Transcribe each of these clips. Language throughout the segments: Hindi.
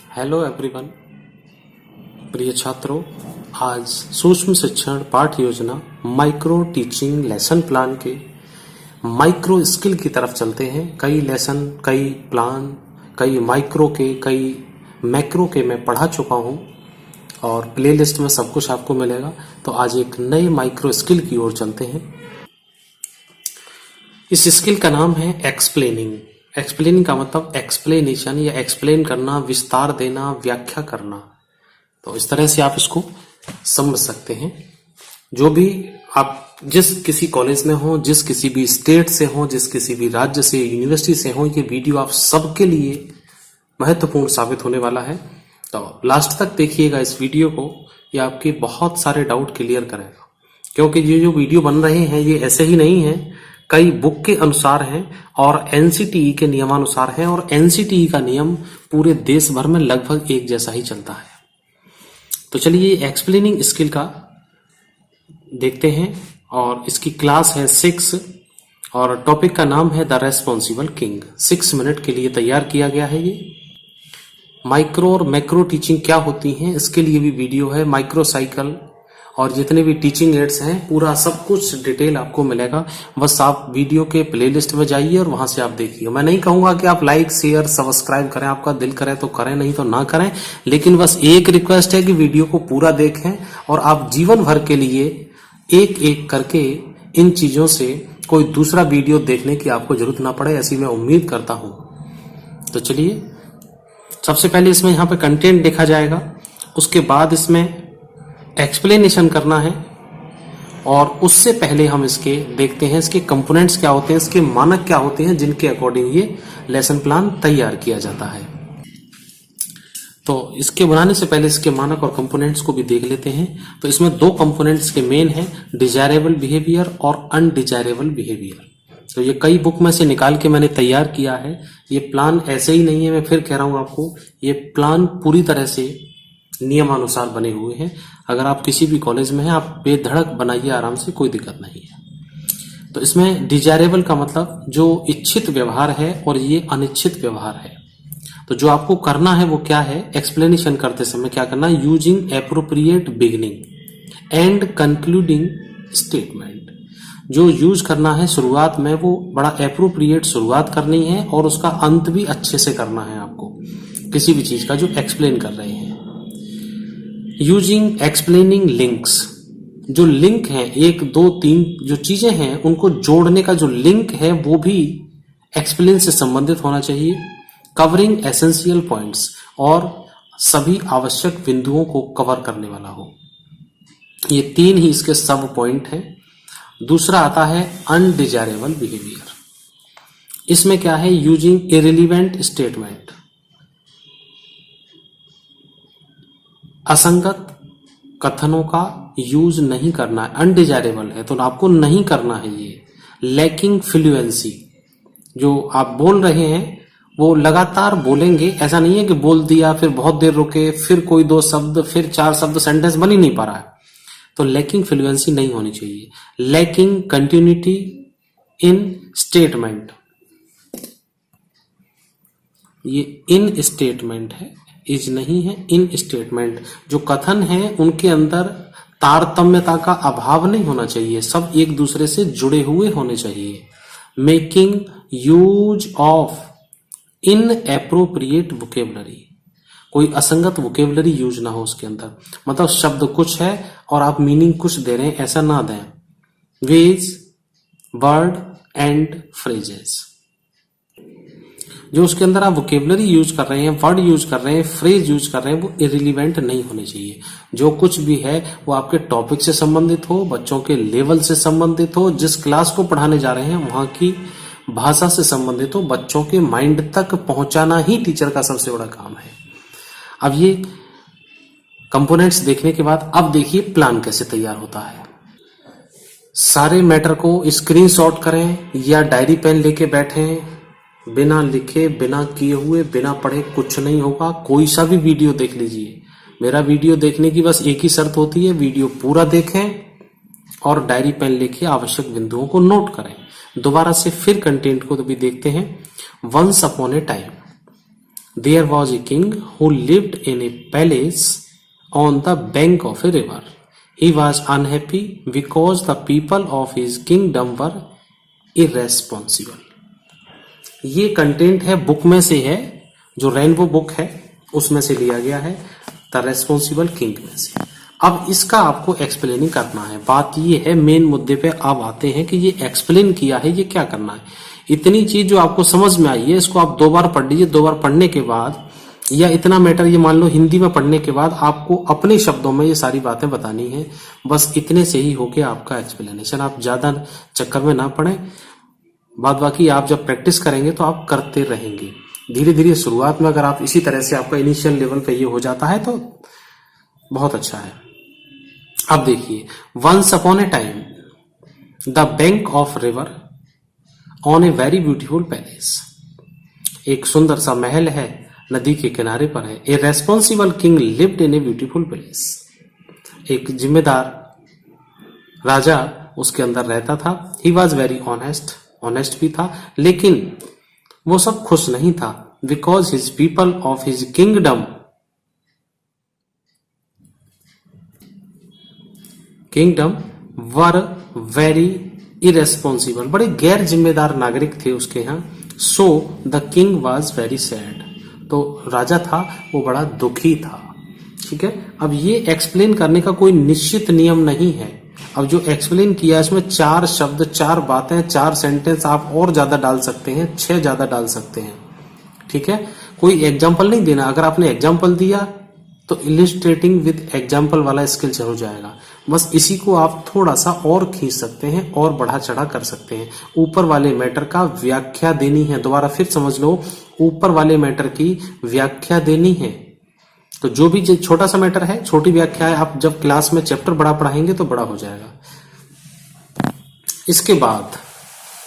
हेलो एवरीवन, प्रिय छात्रों। आज सूक्ष्म शिक्षण पाठ योजना माइक्रो टीचिंग लेसन प्लान के माइक्रो स्किल की तरफ चलते हैं। कई लेसन, कई प्लान, कई माइक्रो के, कई मैक्रो के मैं पढ़ा चुका हूं और प्लेलिस्ट में सब कुछ आपको मिलेगा। तो आज एक नए माइक्रो स्किल की ओर चलते हैं। इस स्किल का नाम है एक्सप्लेनिंग। एक्सप्लेनिंग का मतलब एक्सप्लेनेशन या एक्सप्लेन करना, विस्तार देना, व्याख्या करना। तो इस तरह से आप इसको समझ सकते हैं। जो भी आप जिस किसी कॉलेज में हो, जिस किसी भी स्टेट से हो, जिस किसी भी राज्य से, यूनिवर्सिटी से हो, ये वीडियो आप सबके लिए महत्वपूर्ण साबित होने वाला है। तो लास्ट तक देखिएगा इस वीडियो को, ये आपके बहुत सारे डाउट क्लियर करेगा। क्योंकि ये जो वीडियो बन रहे हैं ये ऐसे ही नहीं है, कई बुक के अनुसार हैं और एनसीटीई के नियमानुसार हैं। और एनसीटीई का नियम पूरे देश भर में लगभग एक जैसा ही चलता है। तो चलिए एक्सप्लेनिंग स्किल का देखते हैं और इसकी क्लास है 6 और टॉपिक का नाम है द रेस्पॉन्सिबल किंग। 6 मिनट के लिए तैयार किया गया है। ये माइक्रो और मैक्रो टीचिंग क्या होती हैं इसके लिए भी वीडियो है। माइक्रो साइकिल और जितने भी टीचिंग एड्स हैं पूरा सब कुछ डिटेल आपको मिलेगा। बस आप वीडियो के प्लेलिस्ट में जाइए और वहां से आप देखिए। मैं नहीं कहूंगा कि आप लाइक, शेयर, सब्सक्राइब करें, आपका दिल करे तो करें, नहीं तो ना करें। लेकिन बस एक रिक्वेस्ट है कि वीडियो को पूरा देखें और आप जीवन भर के लिए एक एक करके इन चीजों से कोई दूसरा वीडियो देखने की आपको जरूरत ना पड़े, ऐसी मैं उम्मीद करता हूं। तो चलिए, सबसे पहले इसमें यहाँ पे कंटेंट देखा जाएगा, उसके बाद इसमें एक्सप्लेनेशन करना है और उससे पहले हम इसके देखते हैं इसके कंपोनेंट्स क्या होते हैं, इसके मानक क्या होते हैं जिनके अकॉर्डिंग ये लेसन प्लान तैयार किया जाता है। तो इसके बनाने से पहले इसके मानक और कंपोनेंट्स को भी देख लेते हैं। तो इसमें दो कंपोनेंट्स के मेन है, डिजायरेबल बिहेवियर और अनडिजायरेबल बिहेवियर। तो ये कई बुक में से निकाल के मैंने तैयार किया है। ये प्लान ऐसे ही नहीं है, मैं फिर कह रहा हूं आपको, ये प्लान पूरी तरह से नियमानुसार बने हुए हैं। अगर आप किसी भी कॉलेज में हैं, आप बेधड़क बनाइए आराम से, कोई दिक्कत नहीं है। तो इसमें डिजायरेबल का मतलब जो इच्छित व्यवहार है और ये अनिच्छित व्यवहार है। तो जो आपको करना है वो क्या है, एक्सप्लेनेशन करते समय क्या करना है, using appropriate beginning and concluding statement. जो यूज करना है शुरुआत में वो बड़ा एप्रोप्रिएट शुरुआत करनी है और उसका अंत भी अच्छे से करना है आपको, किसी भी चीज का जो एक्सप्लेन कर रहे हैं। यूजिंग एक्सप्लेनिंग लिंक्स, जो लिंक है 1, 2, 3 जो चीजें हैं उनको जोड़ने का जो लिंक है वो भी एक्सप्लेन से संबंधित होना चाहिए। कवरिंग एसेंशियल पॉइंट्स, और सभी आवश्यक बिंदुओं को कवर करने वाला हो। ये 3 ही इसके सब पॉइंट हैं। दूसरा आता है अनडिजायरेबल बिहेवियर। इसमें क्या है, यूजिंग इररिलेवेंट स्टेटमेंट, असंगत कथनों का यूज नहीं करना है। अनडिजायरेबल है तो आपको नहीं करना है ये। लैकिंग फ्लुएंसी, जो आप बोल रहे हैं वो लगातार बोलेंगे, ऐसा नहीं है कि बोल दिया फिर बहुत देर रुके, फिर कोई 2 शब्द, फिर 4 शब्द, सेंटेंस बन ही नहीं पा रहा है। तो लैकिंग फ्लुएंसी नहीं होनी चाहिए। लैकिंग कंटिन्यूटी इन स्टेटमेंट, ये इन स्टेटमेंट है, इज नहीं है, इन स्टेटमेंट। जो कथन है उनके अंदर तारतम्यता का अभाव नहीं होना चाहिए, सब एक दूसरे से जुड़े हुए होने चाहिए। Making use of in appropriate vocabulary, कोई असंगत वोकेबलरी यूज ना हो उसके अंदर। मतलब शब्द कुछ है और आप मीनिंग कुछ दे रहे हैं, ऐसा ना दें। वेज, वर्ड एंड फ्रेजेस, जो उसके अंदर आप वोकेबलरी यूज कर रहे हैं, वर्ड यूज कर रहे हैं, फ्रेज यूज कर रहे हैं, वो इररिलेवेंट नहीं होने चाहिए। जो कुछ भी है वो आपके टॉपिक से संबंधित हो, बच्चों के लेवल से संबंधित हो, जिस क्लास को पढ़ाने जा रहे हैं वहां की भाषा से संबंधित हो। बच्चों के माइंड तक पहुंचाना ही टीचर का सबसे बड़ा काम है। अब ये कंपोनेंट्स देखने के बाद अब देखिए प्लान कैसे तैयार होता है। सारे मैटर को स्क्रीनशॉट करें या डायरी पेन लेके बैठें, बिना लिखे, बिना किए हुए, बिना पढ़े कुछ नहीं होगा। कोई सा भी वीडियो देख लीजिए, मेरा वीडियो देखने की बस एक ही शर्त होती है, वीडियो पूरा देखें और डायरी पेन लेके आवश्यक बिंदुओं को नोट करें। दोबारा से फिर कंटेंट को तो भी देखते हैं। Once upon a time, there was a king who lived in a palace on the bank of a river. He was unhappy because the people of his kingdom were irresponsible. ये कंटेंट है बुक में से है, जो रेनबो बुक है उसमें से लिया गया है, द रेस्पॉन्सिबल किंग में से. अब इसका आपको एक्सप्लेनिंग करना है. बात ये है, मेन मुद्दे पे अब आते हैं कि ये एक्सप्लेन किया है, ये क्या करना है. इतनी चीज जो आपको समझ में आई है, इसको आप 2 बार पढ़ लीजिए. 2 बार पढ़ने के बाद, या इतना मैटर ये मान लो हिंदी में पढ़ने के बाद, आपको अपने शब्दों में ये सारी बातें बतानी है. बस इतने से ही हो गया आपका एक्सप्लेनेशन. आप ज्यादा चक्कर में ना पड़े. बाद बाकी आप जब प्रैक्टिस करेंगे तो आप करते रहेंगे. धीरे धीरे शुरुआत में अगर आप इसी तरह से आपका इनिशियल लेवल पे ये हो जाता है तो बहुत अच्छा है. अब देखिए, once upon a time the bank of river on a very beautiful palace. एक सुंदर सा महल है, नदी के किनारे पर है. ए responsible king lived in a beautiful palace. एक जिम्मेदार राजा उसके अंदर रहता था. He was very honest, honest भी था, लेकिन वो सब खुश नहीं था. Because his people of his kingdom were very irresponsible. बड़े गैर जिम्मेदार नागरिक थे उसके यहाँ. So the king was very sad. तो राजा था वो बड़ा दुखी था. ठीक है. अब ये एक्सप्लेन करने का कोई निश्चित नियम नहीं है. अब जो एक्सप्लेन किया इसमें 4 शब्द, 4 बातें, 4 सेंटेंस आप और ज्यादा डाल सकते हैं, 6 ज्यादा डाल सकते हैं. ठीक है. कोई एग्जाम्पल नहीं देना. अगर आपने एग्जाम्पल दिया तो इलिस्ट्रेटिंग विद एग्जाम्पल वाला स्किल हो जाएगा. बस इसी को आप थोड़ा सा और खींच सकते हैं और बढ़ा चढ़ा कर सकते हैं. ऊपर वाले मैटर का व्याख्या देनी है. दोबारा फिर समझ लो, ऊपर वाले मैटर की व्याख्या देनी है. तो जो भी छोटा सा मैटर है, छोटी व्याख्या है, आप जब क्लास में चैप्टर बड़ा पढ़ाएंगे तो बड़ा हो जाएगा. इसके बाद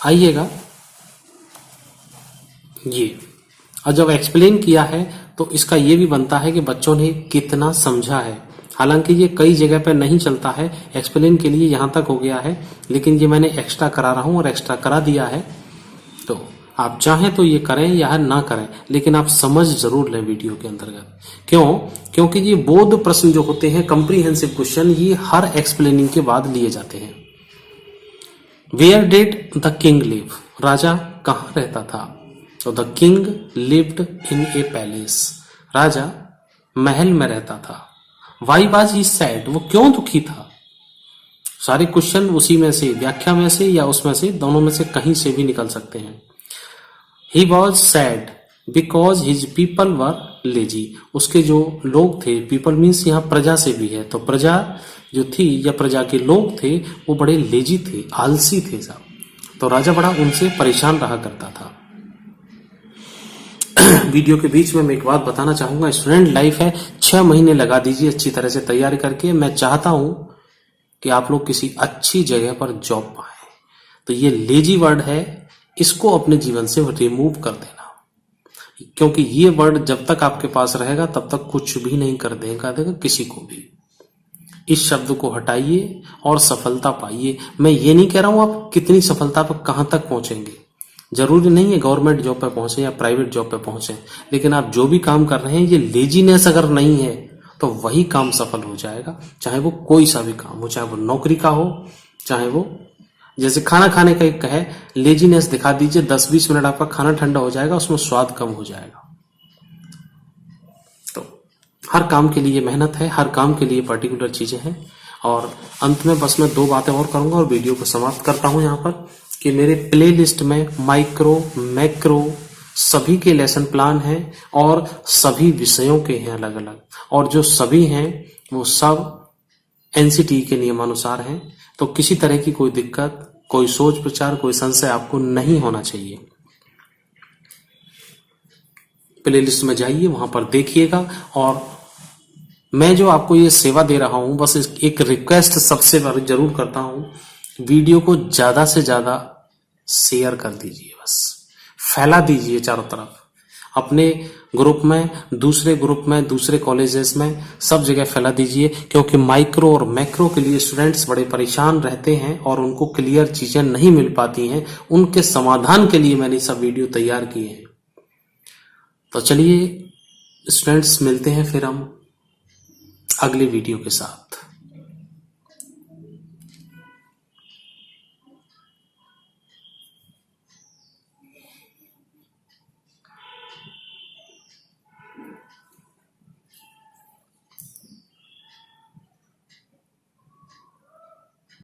आइएगा ये, और जब एक्सप्लेन किया है तो इसका ये भी बनता है कि बच्चों ने कितना समझा है. हालांकि ये कई जगह पे नहीं चलता है, एक्सप्लेन के लिए यहां तक हो गया है, लेकिन ये मैंने एक्स्ट्रा करा रहा हूं और एक्स्ट्रा करा दिया है. तो आप चाहें तो ये करें या ना करें, लेकिन आप समझ जरूर लें वीडियो के अंतर्गत. क्यों? क्योंकि ये बोध प्रश्न जो होते हैं, कॉम्प्रिहेंसिव क्वेश्चन, ये हर एक्सप्लेनिंग के बाद लिए जाते हैं. Where did the king live. राजा कहां रहता था? तो the king lived in a palace. राजा महल में रहता था. Why was he sad. वो क्यों दुखी था? सारे क्वेश्चन उसी में से, व्याख्या में से या उसमें से, दोनों में से कहीं से भी निकल सकते हैं. He was sad because his people were lazy. उसके जो लोग थे, people means यहाँ प्रजा से भी है, तो प्रजा जो थी या प्रजा के लोग थे वो बड़े लेजी थे, आलसी थे सब. तो राजा बड़ा उनसे परेशान रहा करता था. वीडियो के बीच में मैं एक बात बताना चाहूंगा. स्टूडेंट लाइफ है, 6 महीने लगा दीजिए अच्छी तरह से तैयारी करके. मैं चाहता हूं कि आप लोग किसी अच्छी जगह पर जॉब पाए. तो ये लेजी वर्ड है, इसको अपने जीवन से रिमूव कर देना, क्योंकि ये वर्ड जब तक आपके पास रहेगा तब तक कुछ भी नहीं कर देगा किसी को भी. इस शब्द को हटाइए और सफलता पाइए. मैं ये नहीं कह रहा हूं आप कितनी सफलता पर कहां तक पहुंचेंगे, जरूरी नहीं है गवर्नमेंट जॉब पे पहुंचे या प्राइवेट जॉब पे पहुंचे, लेकिन आप जो भी काम कर रहे हैं, ये लेजीनेस अगर नहीं है तो वही काम सफल हो जाएगा. चाहे वो कोई सा भी काम हो, चाहे वो नौकरी का हो, चाहे वो जैसे खाना खाने का एक है, लेजीनेस दिखा दीजिए, 10-20 मिनट आपका खाना ठंडा हो जाएगा, उसमें स्वाद कम हो जाएगा. तो हर काम के लिए मेहनत है, हर काम के लिए पर्टिकुलर चीजें हैं. और अंत में बस मैं 2 बातें और करूंगा और वीडियो को समाप्त करता हूं यहाँ पर, कि मेरे प्ले लिस्ट में माइक्रो, मैक्रो सभी के लेसन प्लान हैं और सभी विषयों के हैं अलग अलग, और जो सभी हैं वो सब एनसीटी के नियमानुसार हैं. तो किसी तरह की कोई दिक्कत, कोई सोच विचार, कोई संशय आपको नहीं होना चाहिए. प्ले लिस्ट में जाइए, वहां पर देखिएगा. और मैं जो आपको ये सेवा दे रहा हूं, बस एक रिक्वेस्ट सबसे जरूर करता हूं, वीडियो को ज्यादा से ज्यादा शेयर कर दीजिए. बस फैला दीजिए चारों तरफ, अपने ग्रुप में, दूसरे ग्रुप में, दूसरे कॉलेजेस में, सब जगह फैला दीजिए. क्योंकि माइक्रो और मैक्रो के लिए स्टूडेंट्स बड़े परेशान रहते हैं और उनको क्लियर चीजें नहीं मिल पाती हैं. उनके समाधान के लिए मैंने सब वीडियो तैयार किए हैं. तो चलिए स्टूडेंट्स, मिलते हैं फिर हम अगले वीडियो के साथ।